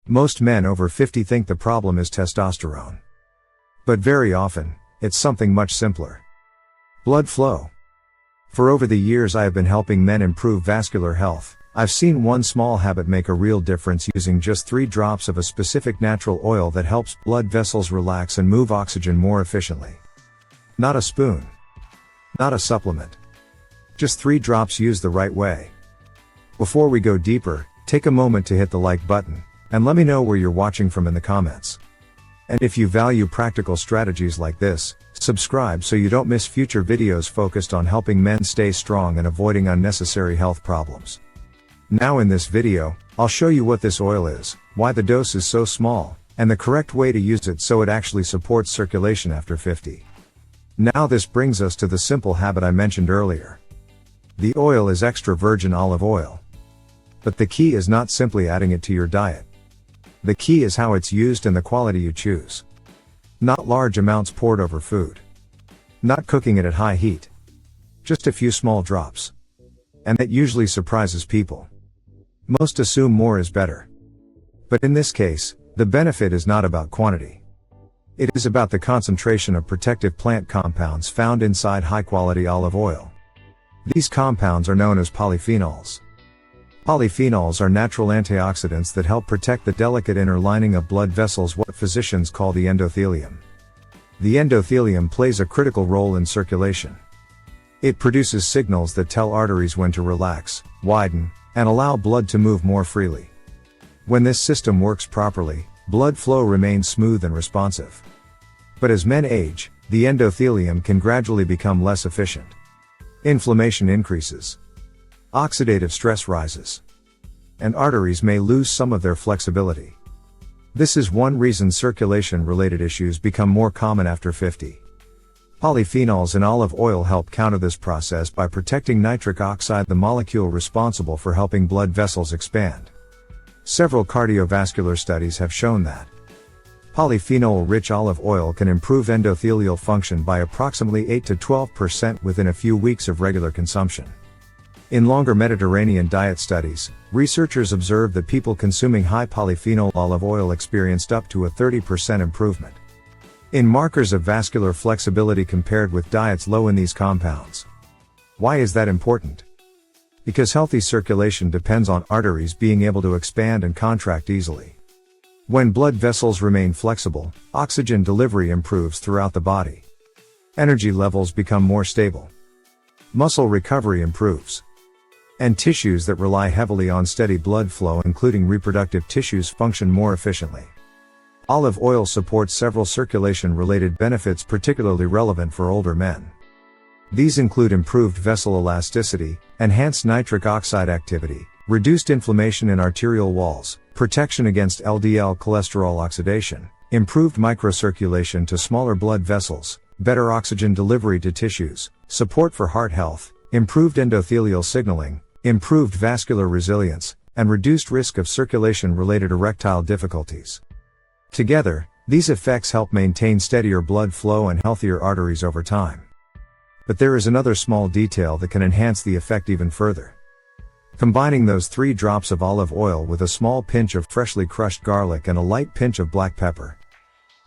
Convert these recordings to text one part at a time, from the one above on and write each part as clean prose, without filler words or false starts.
Most men over 50 think the problem is testosterone. But very often, it's something much simpler. Blood flow. For over the years I have been helping men improve vascular health. I've seen one small habit make a real difference using just 3 drops of a specific natural oil that helps blood vessels relax and move oxygen more efficiently. Not a spoon. Not a supplement. Just 3 drops used the right way. Before we go deeper, take a moment to hit the like button, and let me know where you're watching from in the comments. And if you value practical strategies like this, subscribe so you don't miss future videos focused on helping men stay strong and avoiding unnecessary health problems. Now in this video, I'll show you what this oil is, why the dose is so small, and the correct way to use it so it actually supports circulation after 50. Now this brings us to the simple habit I mentioned earlier. The oil is extra virgin olive oil. But the key is not simply adding it to your diet. The key is how it's used and the quality you choose. Not large amounts poured over food. Not cooking it at high heat. Just a few small drops. And that usually surprises people. Most assume more is better. But in this case, the benefit is not about quantity. It is about the concentration of protective plant compounds found inside high-quality olive oil. These compounds are known as polyphenols. Polyphenols are natural antioxidants that help protect the delicate inner lining of blood vessels, what physicians call the endothelium. The endothelium plays a critical role in circulation. It produces signals that tell arteries when to relax, widen, and allow blood to move more freely. When this system works properly, blood flow remains smooth and responsive. But as men age, the endothelium can gradually become less efficient. Inflammation increases. Oxidative stress rises. And arteries may lose some of their flexibility. This is one reason circulation-related issues become more common after 50. Polyphenols in olive oil help counter this process by protecting nitric oxide, the molecule responsible for helping blood vessels expand. Several cardiovascular studies have shown that polyphenol-rich olive oil can improve endothelial function by approximately 8 to 12% within a few weeks of regular consumption. In longer Mediterranean diet studies, researchers observed that people consuming high polyphenol olive oil experienced up to a 30% improvement in markers of vascular flexibility compared with diets low in these compounds. Why is that important? Because healthy circulation depends on arteries being able to expand and contract easily. When blood vessels remain flexible, oxygen delivery improves throughout the body. Energy levels become more stable. Muscle recovery improves. And tissues that rely heavily on steady blood flow, including reproductive tissues, function more efficiently. Olive oil supports several circulation-related benefits particularly relevant for older men. These include improved vessel elasticity, enhanced nitric oxide activity, reduced inflammation in arterial walls, protection against LDL cholesterol oxidation, improved microcirculation to smaller blood vessels, better oxygen delivery to tissues, support for heart health, improved endothelial signaling, improved vascular resilience, and reduced risk of circulation-related erectile difficulties. Together, these effects help maintain steadier blood flow and healthier arteries over time. But there is another small detail that can enhance the effect even further. Combining those 3 drops of olive oil with a small pinch of freshly crushed garlic and a light pinch of black pepper.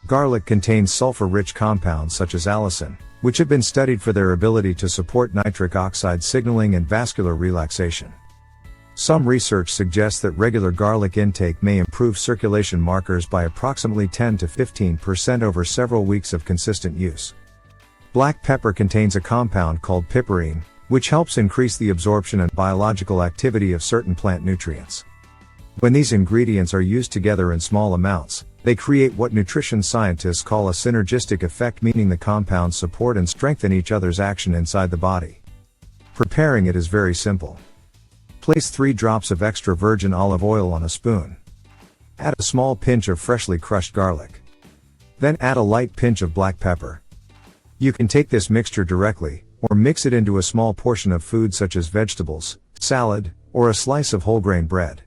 Garlic contains sulfur-rich compounds such as allicin, which have been studied for their ability to support nitric oxide signaling and vascular relaxation. Some research suggests that regular garlic intake may improve circulation markers by approximately 10 to 15% over several weeks of consistent use. Black pepper contains a compound called piperine, which helps increase the absorption and biological activity of certain plant nutrients. When these ingredients are used together in small amounts, they create what nutrition scientists call a synergistic effect, meaning the compounds support and strengthen each other's action inside the body. Preparing it is very simple. Place 3 drops of extra virgin olive oil on a spoon. Add a small pinch of freshly crushed garlic. Then add a light pinch of black pepper. You can take this mixture directly, or mix it into a small portion of food such as vegetables, salad, or a slice of whole grain bread.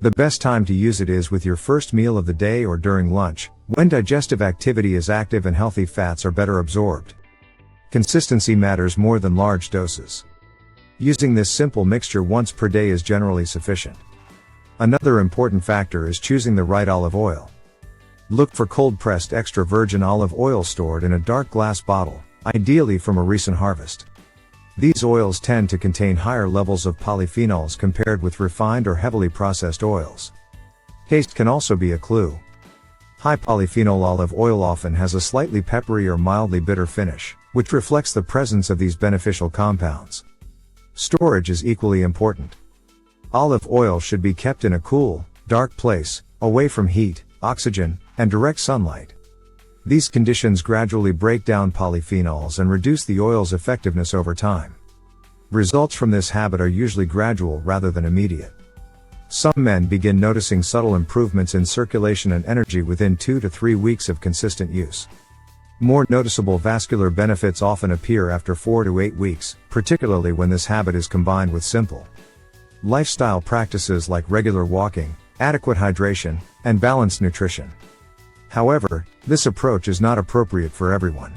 The best time to use it is with your first meal of the day or during lunch, when digestive activity is active and healthy fats are better absorbed. Consistency matters more than large doses. Using this simple mixture once per day is generally sufficient. Another important factor is choosing the right olive oil. Look for cold-pressed extra virgin olive oil stored in a dark glass bottle, ideally from a recent harvest. These oils tend to contain higher levels of polyphenols compared with refined or heavily processed oils. Taste can also be a clue. High polyphenol olive oil often has a slightly peppery or mildly bitter finish, which reflects the presence of these beneficial compounds. Storage is equally important. Olive oil should be kept in a cool, dark place, away from heat, oxygen, and direct sunlight. These conditions gradually break down polyphenols and reduce the oil's effectiveness over time. Results from this habit are usually gradual rather than immediate. Some men begin noticing subtle improvements in circulation and energy within 2 to 3 weeks of consistent use. More noticeable vascular benefits often appear after 4 to 8 weeks, particularly when this habit is combined with simple lifestyle practices like regular walking, adequate hydration, and balanced nutrition. However, this approach is not appropriate for everyone.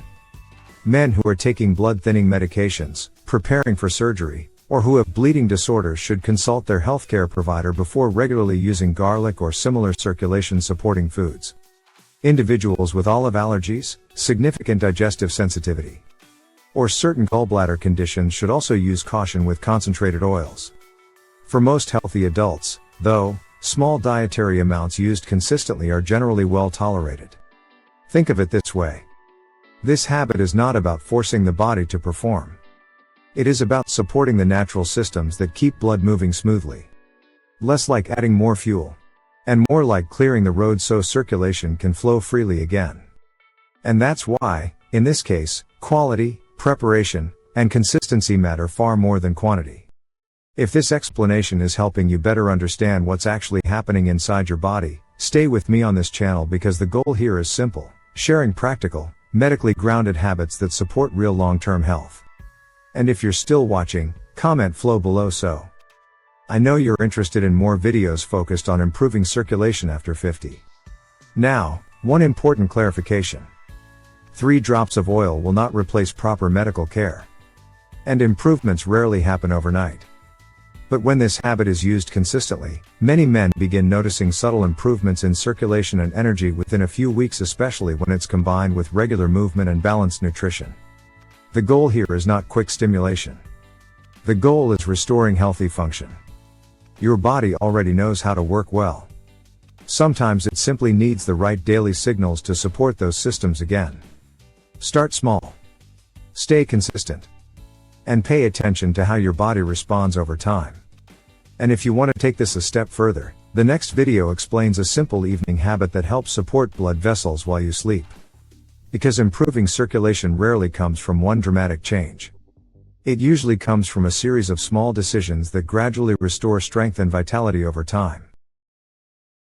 Men who are taking blood-thinning medications, preparing for surgery, or who have bleeding disorders should consult their healthcare provider before regularly using garlic or similar circulation-supporting foods. Individuals with olive allergies, significant digestive sensitivity, or certain gallbladder conditions should also use caution with concentrated oils. For most healthy adults, though, small dietary amounts used consistently are generally well tolerated. Think of it this way. This habit is not about forcing the body to perform. It is about supporting the natural systems that keep blood moving smoothly. Less like adding more fuel, and more like clearing the road so circulation can flow freely again. And that's why, in this case, quality, preparation, and consistency matter far more than quantity. If this explanation is helping you better understand what's actually happening inside your body, stay with me on this channel because the goal here is simple: sharing practical, medically grounded habits that support real long-term health. And if you're still watching, comment flow below so I know you're interested in more videos focused on improving circulation after 50. Now, one important clarification. 3 drops of oil will not replace proper medical care. And improvements rarely happen overnight. But when this habit is used consistently, many men begin noticing subtle improvements in circulation and energy within a few weeks, especially when it's combined with regular movement and balanced nutrition. The goal here is not quick stimulation. The goal is restoring healthy function. Your body already knows how to work well. Sometimes it simply needs the right daily signals to support those systems again. Start small. Stay consistent. And pay attention to how your body responds over time. And if you want to take this a step further, the next video explains a simple evening habit that helps support blood vessels while you sleep. Because improving circulation rarely comes from one dramatic change. It usually comes from a series of small decisions that gradually restore strength and vitality over time.